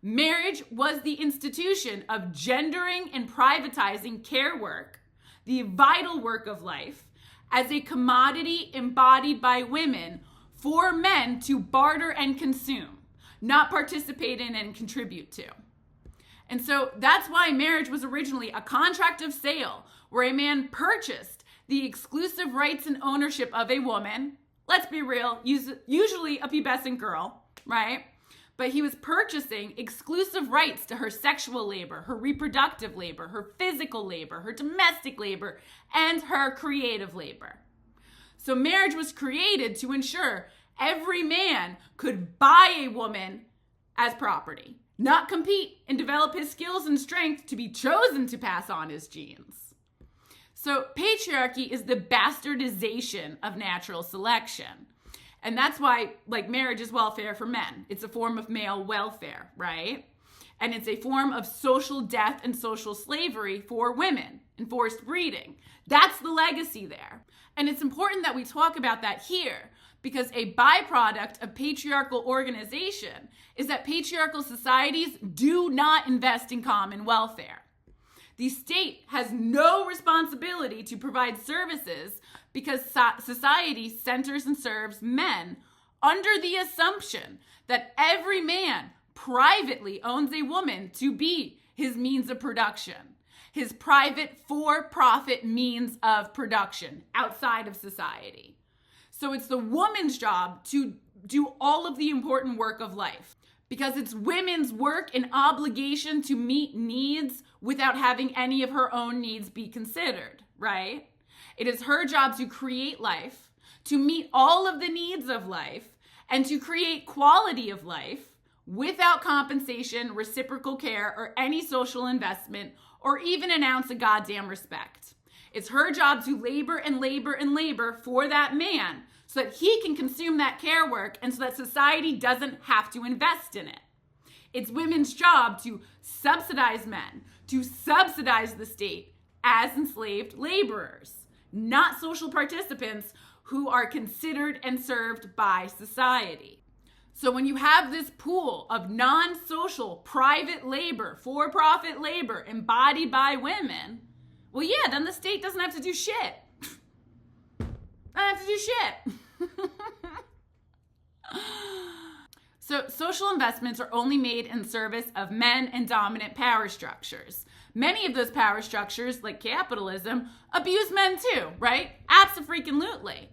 Marriage was the institution of gendering and privatizing care work, the vital work of life, as a commodity embodied by women for men to barter and consume, not participate in and contribute to. And so that's why marriage was originally a contract of sale where a man purchased the exclusive rights and ownership of a woman. Let's be real, usually a pubescent girl, right? But he was purchasing exclusive rights to her sexual labor, her reproductive labor, her physical labor, her domestic labor, and her creative labor. So marriage was created to ensure every man could buy a woman as property, not compete and develop his skills and strength to be chosen to pass on his genes. So patriarchy is the bastardization of natural selection. And that's why, marriage is welfare for men. It's a form of male welfare, right? And it's a form of social death and social slavery for women, enforced breeding. That's the legacy there. And it's important that we talk about that here, because a byproduct of patriarchal organization is that patriarchal societies do not invest in common welfare. The state has no responsibility to provide services because society centers and serves men under the assumption that every man privately owns a woman to be his means of production, his private for-profit means of production outside of society. So it's the woman's job to do all of the important work of life, because it's women's work and obligation to meet needs without having any of her own needs be considered, right? It is her job to create life, to meet all of the needs of life, and to create quality of life without compensation, reciprocal care, or any social investment, or even an ounce of goddamn respect. It's her job to labor and labor and labor for that man so that he can consume that care work and so that society doesn't have to invest in it. It's women's job to subsidize men, to subsidize the state as enslaved laborers, not social participants who are considered and served by society. So when you have this pool of non-social private labor, for-profit labor embodied by women, well, yeah, then the state doesn't have to do shit. So social investments are only made in service of men and dominant power structures. Many of those power structures, like capitalism, abuse men too, right? Abso-freaking-lutely.